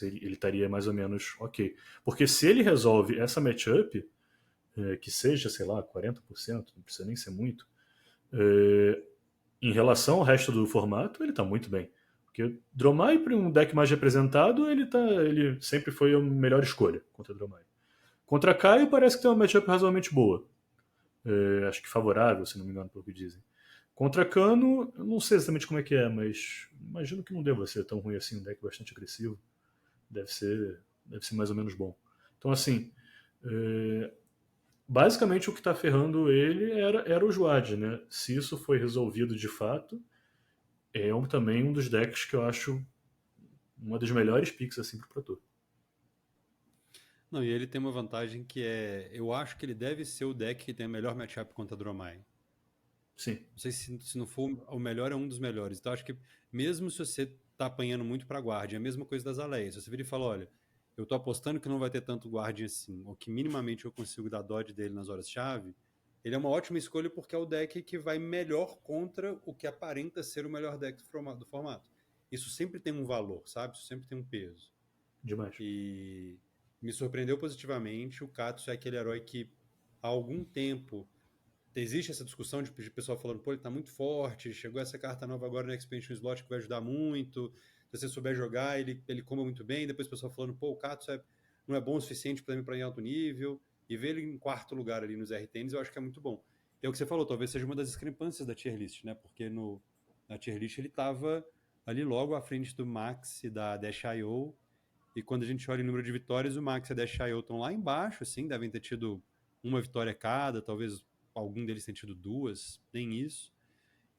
ele estaria mais ou menos ok. Porque se ele resolve essa matchup, que seja, sei lá, 40%, não precisa nem ser muito, em relação ao resto do formato, ele está muito bem. Porque Dromai, para um deck mais representado, ele sempre foi a melhor escolha contra Dromai. Contra Caio, parece que tem uma matchup razoavelmente boa. Acho que favorável, se não me engano, pelo que dizem. Contra Cano, eu não sei exatamente como é que é, mas imagino que não deva ser tão ruim assim, um deck bastante agressivo. Deve ser mais ou menos bom. Então, assim, basicamente o que está ferrando ele era o Juad, né? Se isso foi resolvido de fato, também um dos decks que eu acho uma das melhores picks assim pro Pro Tour. Não, e ele tem uma vantagem que é. Eu acho que ele deve ser o deck que tem a melhor matchup contra Dromai. Sim. Não sei se não for o melhor, é um dos melhores. Então, acho que mesmo se você tá apanhando muito pra Guardian, é a mesma coisa das Aleias. Se você vira e fala, olha, eu tô apostando que não vai ter tanto Guardian assim, ou que minimamente eu consigo dar dodge dele nas horas-chave, ele é uma ótima escolha porque é o deck que vai melhor contra o que aparenta ser o melhor deck do formato. Isso sempre tem um valor, sabe? Isso sempre tem um peso. Demais. E me surpreendeu positivamente. O Katsu é aquele herói que há algum tempo existe essa discussão de pessoal falando, pô, ele tá muito forte, chegou essa carta nova agora no Expansion Slot que vai ajudar muito, se você souber jogar, ele comba muito bem, depois o pessoal falando, pô, o Katsu não é bom o suficiente para mim para ir em alto nível, e ver ele em quarto lugar ali nos RTNs eu acho que é muito bom. E é o que você falou, talvez seja uma das discrepâncias da tier list, né, porque na tier list ele tava ali logo à frente do Max e da Dash.io, e quando a gente olha o número de vitórias, o Max e a Dash.io estão lá embaixo, assim, devem ter tido uma vitória cada, talvez algum deles tenha tido duas, nem isso.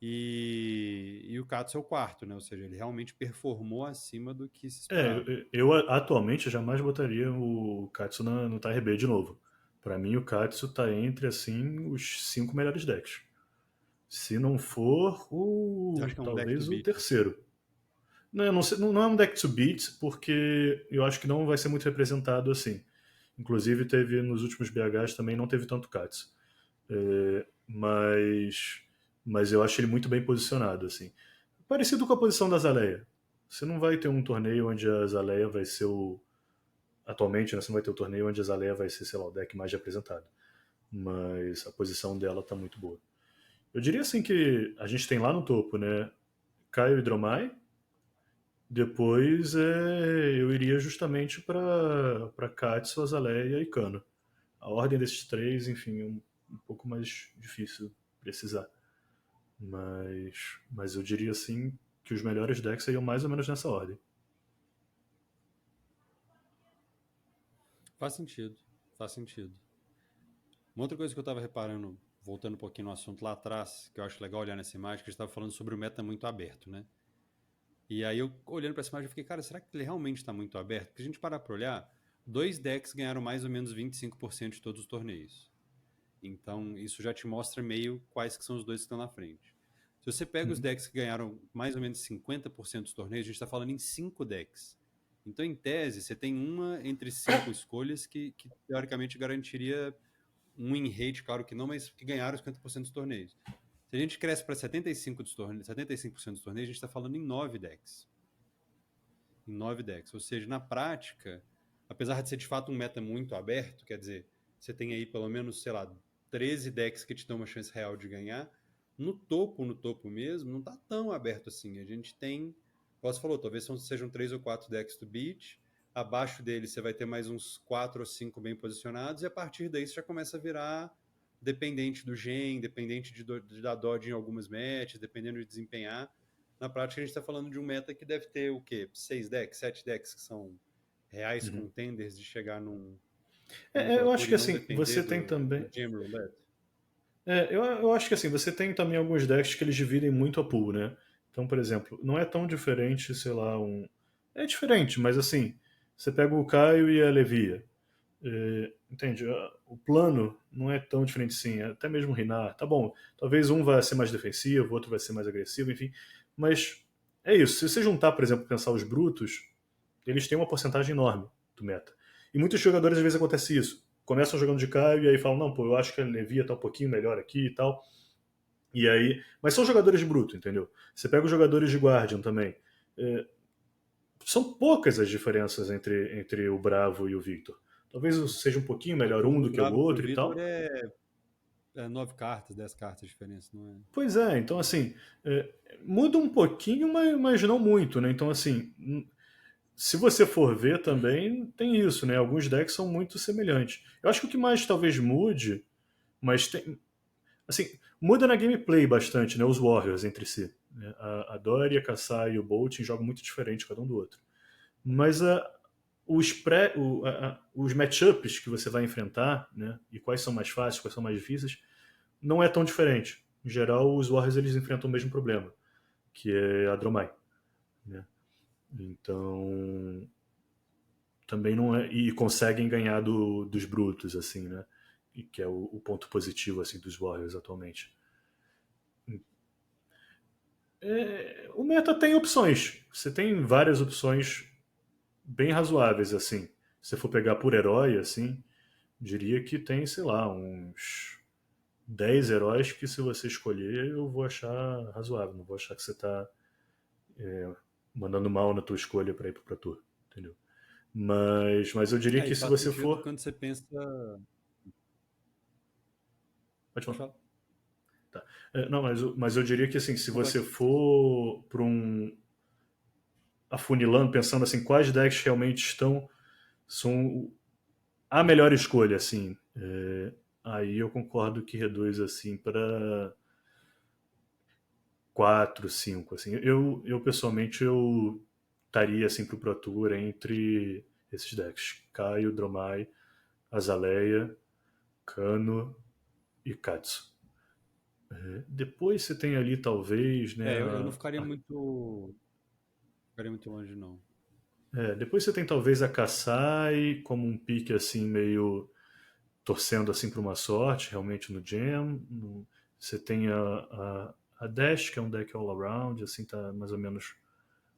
E o Katsu é o quarto, né? Ou seja, ele realmente performou acima do que se esperava. Eu atualmente jamais botaria o Katsu no Tier B de novo. Para mim, o Katsu tá entre assim os 5 melhores decks. Se não for Eu acho que é um deck to talvez o beat. terceiro. Não, eu não, sei, não é um deck to beat, porque eu acho que não vai ser muito representado assim. Inclusive, teve nos últimos BHs também não teve tanto Katsu. Mas eu acho ele muito bem posicionado. Assim. Parecido com a posição da Zaleia. Você não vai ter um torneio onde a Zaleia vai ser o. Atualmente, né, você não vai ter um torneio onde a Zaleia vai ser, sei lá, o deck mais representado. Mas a posição dela tá muito boa. Eu diria assim que a gente tem lá no topo, né? Caio e Dromai. Depois eu iria justamente para Katsu, Azaleia e Kano. A ordem desses três, enfim, é um pouco mais difícil precisar. Mas eu diria assim que os melhores decks seriam mais ou menos nessa ordem. Faz sentido, faz sentido. Uma outra coisa que eu estava reparando, voltando um pouquinho no assunto lá atrás, que eu acho legal olhar nessa imagem, que a gente estava falando sobre o meta muito aberto, né? E aí eu, olhando para essa imagem, eu fiquei, cara, será que ele realmente está muito aberto? Porque a gente parar para olhar, dois decks ganharam mais ou menos 25% de todos os torneios. Então, isso já te mostra meio quais que são os dois que estão na frente. Se você pega os Uhum. decks que ganharam mais ou menos 50% dos torneios, a gente está falando em 5 decks. Então, em tese, você tem uma entre 5 escolhas que teoricamente garantiria um win rate, claro que não, mas que ganharam 50% dos torneios. Se a gente cresce para 75% dos torneios, 75% dos torneios, a gente está falando em 9 decks. Em 9 decks. Ou seja, na prática, apesar de ser de fato um meta muito aberto, quer dizer, você tem aí pelo menos, sei lá, 13 decks que te dão uma chance real de ganhar. No topo mesmo, não tá tão aberto assim. A gente tem, como você falou, talvez sejam 3 ou 4 decks to beat. Abaixo dele você vai ter mais uns 4 ou 5 bem posicionados, e a partir daí você já começa a virar dependente do gen, dependente de dar dodge em algumas matches, dependendo de desempenhar. Na prática, a gente está falando de um meta que deve ter o quê? 6 decks, 7 decks que são reais Uhum. contenders de chegar num Eu Pro acho Tour que e não assim, depender você tem do também. Gem Roulette. Eu acho que assim, você tem também alguns decks que eles dividem muito a pool, né? Então, por exemplo, não é tão diferente, sei lá, um. É diferente, mas assim, você pega o Caio e a Levia. Entende? O plano não é tão diferente assim, até mesmo o Rinar. Tá bom, talvez um vai ser mais defensivo, o outro vai ser mais agressivo, enfim. Mas é isso. Se você juntar, por exemplo, pensar os brutos, eles têm uma porcentagem enorme do meta. E muitos jogadores às vezes acontece isso. Começam jogando de Caio e aí falam, não, pô, eu acho que a Levia tá um pouquinho melhor aqui e tal. E aí. Mas são jogadores de bruto, entendeu? Você pega os jogadores de Guardian também. É, São poucas as diferenças entre o Bravo e o Victor. Talvez seja um pouquinho melhor um Do do que o Bravo pro outro e Vitor tal. é 9 cartas, 10 cartas de diferença, não é? Pois é, então assim, muda um pouquinho, mas não muito, né? Então assim, se você for ver também, tem isso, né? Alguns decks são muito semelhantes. Eu acho que o que mais talvez mude, mas tem, assim, muda na gameplay bastante, né? Os Warriors entre si. Né? A Dory, a Kassai e o Boltyn jogam muito diferente cada um do outro. Mas os matchups que você vai enfrentar, né? E quais são mais fáceis, quais são mais difíceis, não é tão diferente. Em geral, os Warriors eles enfrentam o mesmo problema, que é a Dromai. Né? Então, também não é. E conseguem ganhar dos brutos, assim, né? E que é o ponto positivo assim dos Warriors atualmente. O meta tem opções. Você tem várias opções bem razoáveis, assim. Se você for pegar por herói, assim, diria que tem, sei lá, uns 10 heróis que se você escolher eu vou achar razoável. Não vou achar que você está mandando mal na tua escolha para ir pro Pro Tour, entendeu? Mas eu diria E que se faz você sentido for. quando você pensa. Pode Pode falar. falar. Tá. Não, mas eu diria que assim, se Não faz você sentido. for para um afunilando, pensando assim, quais decks realmente são a melhor escolha, assim, aí eu concordo que reduz assim para 4 5 assim. Eu pessoalmente eu estaria assim pro Pro Tour entre esses decks, Caio, Dromai, Azaleia, Kano e Katsu. Depois você tem ali talvez, né, Eu não ficaria muito longe, não. depois você tem talvez a Kassai como um pique assim meio torcendo assim para uma sorte realmente no Jam. Você tem a Dash, que é um deck all around, assim tá mais ou menos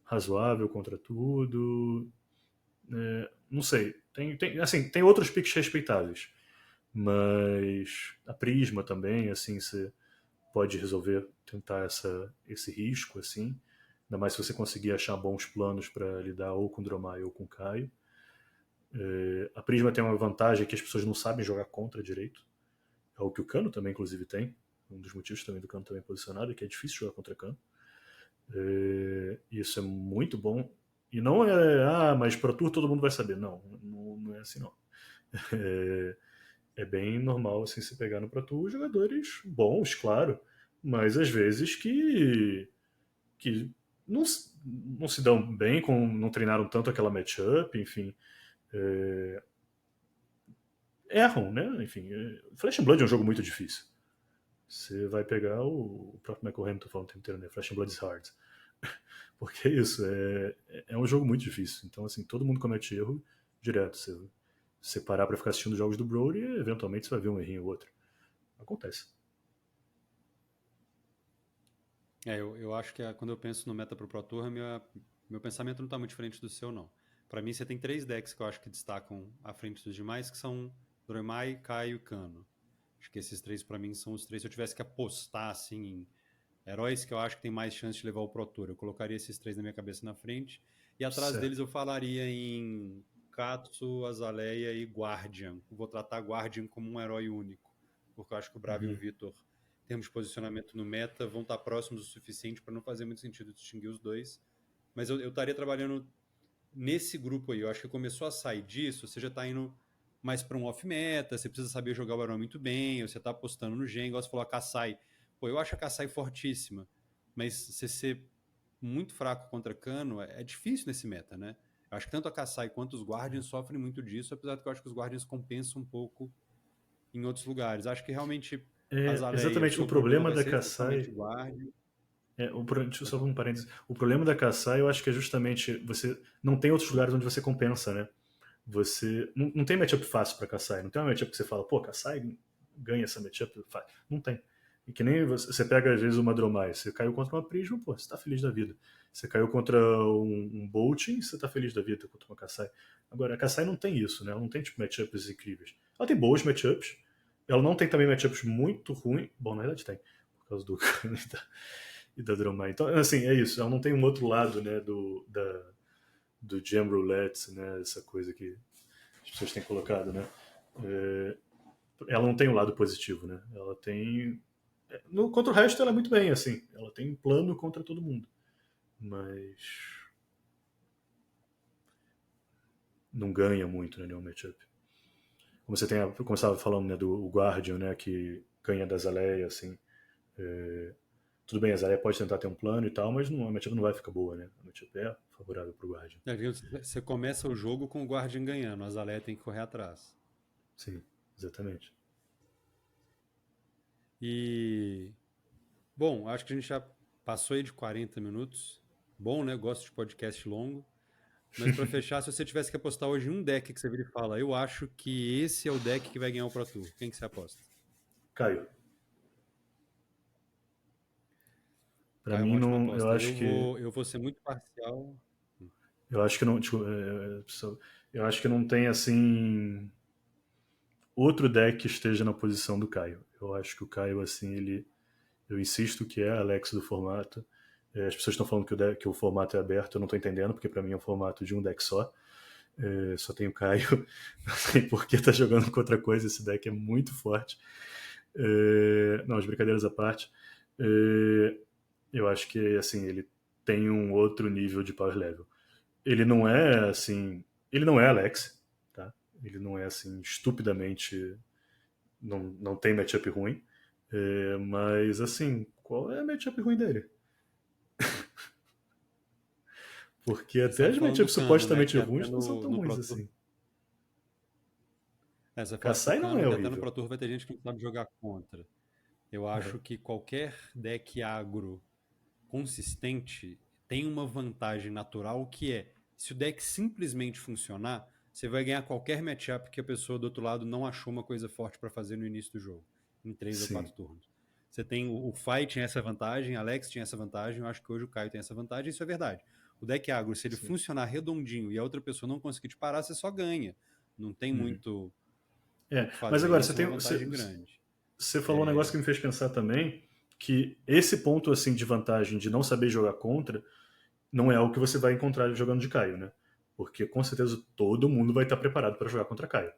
razoável contra tudo. Não sei, assim, tem outros picks respeitáveis, mas a Prisma também, assim, você pode resolver tentar esse risco, assim, ainda mais se você conseguir achar bons planos para lidar ou com Dromai ou com Caio. A Prisma tem uma vantagem que as pessoas não sabem jogar contra direito, é o que o Cano também, inclusive, tem. Um dos motivos também do Cano também posicionado é que é difícil jogar contra Cano. Isso é muito bom. E não mas Pro Tour todo mundo vai saber. Não é assim não. É, é bem normal assim se pegar no Pro Tour jogadores bons, claro, mas às vezes que não, não se dão bem, não treinaram tanto aquela matchup, enfim. É, erram, né? Enfim, Flash and Blood é um jogo muito difícil. Você vai pegar o próprio Michael Hamilton falando o tempo inteiro, né? Flash and Blood is hard. Porque é isso, é um jogo muito difícil. Então, assim, todo mundo comete erro direto. Você parar pra ficar assistindo jogos do Brody, eventualmente você vai ver um errinho ou outro. Acontece. Eu acho que quando eu penso no meta pro Pro Tour, meu pensamento não está muito diferente do seu, não. Para mim, você tem 3 decks que eu acho que destacam à frente dos demais, que são Dromai, Caio e Kano. Acho que esses 3 para mim são os 3. Se eu tivesse que apostar assim em heróis que eu acho que tem mais chance de levar o Pro Tour, eu colocaria esses 3 na minha cabeça na frente. E atrás deles Certo. eu falaria em Katsu, Azaleia e Guardian. Vou tratar Guardian como um herói único, porque eu acho que o Bravo e o Vitor, em termos de posicionamento no meta, vão estar próximos o suficiente para não fazer muito sentido distinguir os dois. Mas eu estaria trabalhando nesse grupo aí. Eu acho que começou a sair disso, você já está indo mais para um off-meta, você precisa saber jogar o herói muito bem, você está apostando no Gen, igual você falou, a Kassai. Pô, eu acho a Kassai fortíssima, mas você ser muito fraco contra Cano é difícil nesse meta, né? Eu acho que tanto a Kassai quanto os Guardians sofrem muito disso, apesar de que eu acho que os Guardians compensam um pouco em outros lugares. Acho que realmente a Zaleia, o Exatamente, o seu problema problema vai da ser totalmente Kassai. Guardian. Deixa eu só um parênteses. O problema da Kassai, eu acho que é justamente você não tem outros lugares onde você compensa, né? Você não tem matchup fácil pra Kassai. Não tem uma matchup que você fala, pô, Kassai ganha essa matchup. Não tem. E que nem você pega, às vezes, uma Dromai. Você caiu contra uma Prisma, pô, você tá feliz da vida. Você caiu contra um Bolting, você tá feliz da vida contra uma Kassai. Agora, a Kassai não tem isso, né? Ela não tem tipo, matchups incríveis. Ela tem boas matchups. Ela não tem também matchups muito ruins. Bom, na verdade tem, por causa do e da Dromai. Então, assim, é isso. Ela não tem um outro lado, né, do Gem Roulette, né, essa coisa que as pessoas têm colocado, né? É, ela não tem o lado positivo, né? Ela tem contra o resto ela é muito bem, assim. Ela tem plano contra todo mundo. Mas não ganha muito, né, nenhum matchup. Como você estava falando, né, do Guardian, né, que ganha da Zaleia, assim. Tudo bem, a Zaleia pode tentar ter um plano e tal, mas a matchup não vai ficar boa, né? A matchup é favorável pro Guardian. Você começa o jogo com o Guardian ganhando, a Zaleia tem que correr atrás. Sim, exatamente. E, bom, acho que a gente já passou aí de 40 minutos. Bom, né? Gosto de podcast longo. Mas para fechar, se você tivesse que apostar hoje em um deck que você vira e fala, eu acho que esse é o deck que vai ganhar o Pro Tour, quem que você aposta? Caio. Pra Caio é mim uma ótima não, aposta. Eu vou ser muito parcial. eu acho que não, tipo, eu acho que não tem assim outro deck que esteja na posição do Caio. Eu acho que o Caio assim, eu insisto que é Alex do formato. As pessoas estão falando que o formato é aberto, eu não estou entendendo, porque para mim é um formato de um deck só. Só tem o Caio, não sei por que tá jogando com outra coisa, esse deck é muito forte. Não, as brincadeiras à parte. Eu acho que assim, ele tem um outro nível de power level. Ele não é assim. Ele não é Alex, tá? Ele não é assim, estupidamente. Não tem matchup ruim. Mas assim, qual é a matchup ruim dele? Porque Você até está as falando do matchups Cano, né? supostamente Que até ruins não são tão no ruins Pro Tour. assim. Você falasse do Kassai não Cano, é que até no horrível. Pro Tour vai ter gente que não sabe jogar contra. Eu Uhum. acho que qualquer deck agro consistente tem uma vantagem natural que é, se o deck simplesmente funcionar, você vai ganhar qualquer matchup que a pessoa do outro lado não achou uma coisa forte para fazer no início do jogo, em 3 ou 4 Sim, turnos. Você tem o Fight tinha essa vantagem, Alex tinha essa vantagem, eu acho que hoje o Caio tem essa vantagem, isso é verdade. O deck agro, se ele sim. funcionar redondinho e a outra pessoa não conseguir te parar, você só ganha. Não tem Uhum. muito o que Mas fazer. agora, E isso é uma vantagem grande. você falou um negócio que me fez pensar também, que esse ponto assim de vantagem de não saber jogar contra não é algo que você vai encontrar jogando de Caio, né? Porque com certeza todo mundo vai estar preparado para jogar contra Caio.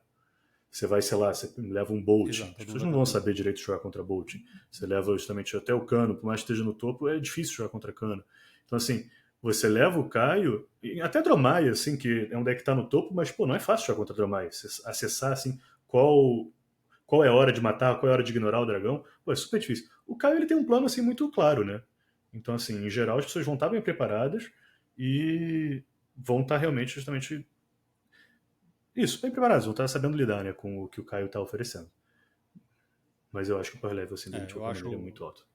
Você vai, sei lá, você leva um Bolt. Exato, As todo mundo pessoas vai não estar vão preparado. saber direito jogar contra Bolt. Você leva justamente até o Cano, por mais que esteja no topo, é difícil jogar contra Cano. Então, assim, você leva o Caio, e até Dromai, assim, que é um deck que está no topo, mas, pô, não é fácil jogar contra Dromai. Acessar, assim, qual é a hora de matar, qual é a hora de ignorar o dragão, pô, é super difícil. O Caio, ele tem um plano, assim, muito claro, né? Então, assim, em geral, as pessoas vão estar bem preparadas e vão estar realmente, justamente, isso, bem preparadas, vão estar sabendo lidar, né, com o que o Caio está oferecendo. Mas eu acho que o power level assim, dele, de Eu qualquer maneira, é acho, muito alto.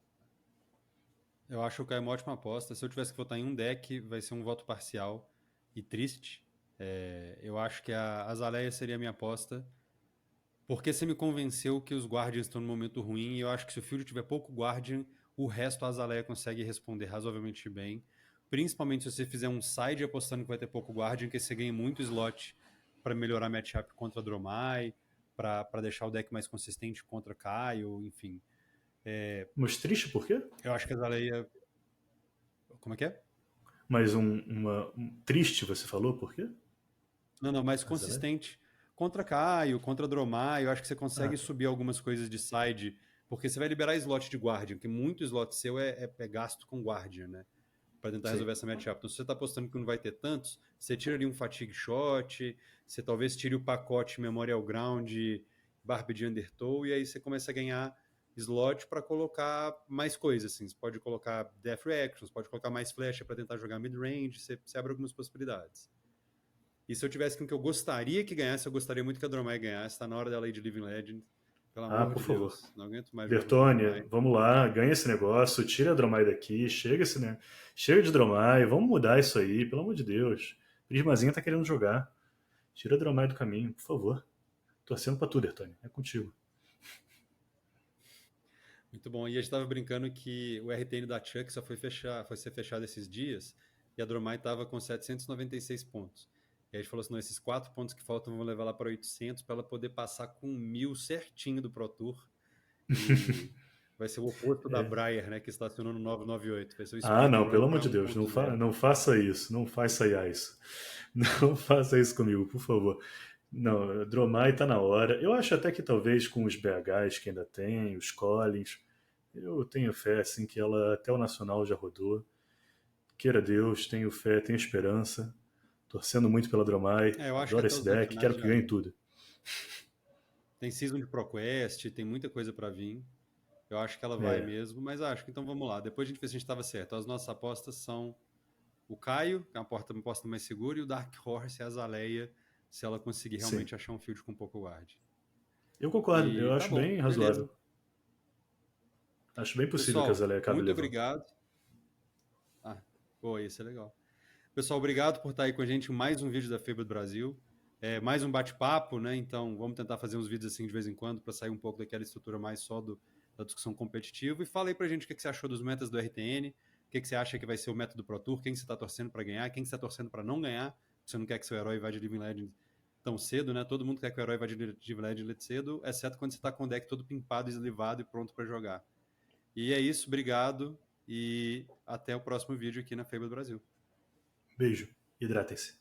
eu acho o Caio uma ótima aposta. Se eu tivesse que votar em um deck, vai ser um voto parcial e triste. Eu acho que a Azaleia seria a minha aposta, porque você me convenceu que os Guardians estão no momento ruim, e eu acho que se o Field tiver pouco Guardian, o resto a Azaleia consegue responder razoavelmente bem. Principalmente se você fizer um side apostando que vai ter pouco Guardian, que você ganha muito slot para melhorar matchup contra Dromai, para deixar o deck mais consistente contra Caio, enfim. Mas triste por quê? Eu acho que a Azaleia. Como é que é? Mas triste, você falou, por quê? Não, mais Azalea? consistente. Contra Caio, contra Dromai, eu acho que você Ah, consegue tá. subir algumas coisas de side, porque você vai liberar slot de Guardian, que muito slot seu é gasto com Guardian, né? Pra tentar Sim. resolver essa matchup. Então, se você tá apostando que não vai ter tantos, você tira ali um Fatigue Shot, você talvez tire o pacote Memorial Ground, Barb de Undertow, e aí você começa a ganhar slot para colocar mais coisas, assim. Você pode colocar Death Reactions, pode colocar mais flecha para tentar jogar mid-range, você abre algumas possibilidades. E se eu tivesse com o que eu gostaria que ganhasse, eu gostaria muito que a Dromai ganhasse. Tá na hora dela ir de Living Legend. Pelo Ah, amor por de favor. Deus. Não aguento mais jogar contra a Bertone, Dromai. vamos lá, ganha esse negócio, tira a Dromai daqui, chega esse, né? Chega de Dromai, vamos mudar isso aí, pelo amor de Deus. Prismazinha tá querendo jogar. Tira a Dromai do caminho, por favor. Torcendo pra tu, Bertone. É contigo. Muito bom. E a gente tava brincando que o RTN da Chuck só foi ser fechado esses dias e a Dromai tava com 796 pontos. E a gente falou assim, não, esses 4 pontos que faltam vão levar lá para 800 para ela poder passar com 1000 certinho do Pro Tour. E vai ser o oposto da Briar, né, que estacionou no 998. Vai ser o Ah, não, speedrun pelo amor para de Deus, 1.0. não faça isso, não faça isso. Não faça isso comigo, por favor. Não, Dromai tá na hora. Eu acho até que talvez com os BHs que ainda tem, os Collins, eu tenho fé assim que ela até o Nacional já rodou. Queira Deus, tenho fé, tenho esperança. Torcendo muito pela Dromai. É, eu acho que Adoro até esse os deck, semifinais quero que já ganhe é. tudo. Tem season de ProQuest, tem muita coisa para vir. Eu acho que ela vai É, mesmo, mas acho que então vamos lá. Depois a gente vê se a gente estava certo. As nossas apostas são o Caio, que é uma aposta mais segura, e o Dark Horse e a Azaleia, se ela conseguir sim. realmente achar um field com pouco guard. Eu concordo, eu E tá acho bom, bem beleza. razoável. Acho bem possível que a Pessoal, Zaleia acabe muito levando. obrigado. Ah, pô, isso é legal. Pessoal, obrigado por estar aí com a gente em mais um vídeo da FIBA do Brasil. Mais um bate-papo, né? Então vamos tentar fazer uns vídeos assim de vez em quando para sair um pouco daquela estrutura mais só da discussão competitiva. E fala aí pra gente o que você achou dos metas do RTN, o que você acha que vai ser o método Pro Tour, quem você está torcendo para ganhar, quem você está torcendo para não ganhar. Você não quer que seu herói vá de Living Legend tão cedo, né? Todo mundo quer que o herói vá de Living Legend cedo, exceto quando você está com o deck todo pimpado, eslivado e pronto para jogar. E é isso, obrigado e até o próximo vídeo aqui na FIBA do Brasil. Beijo, hidratem-se.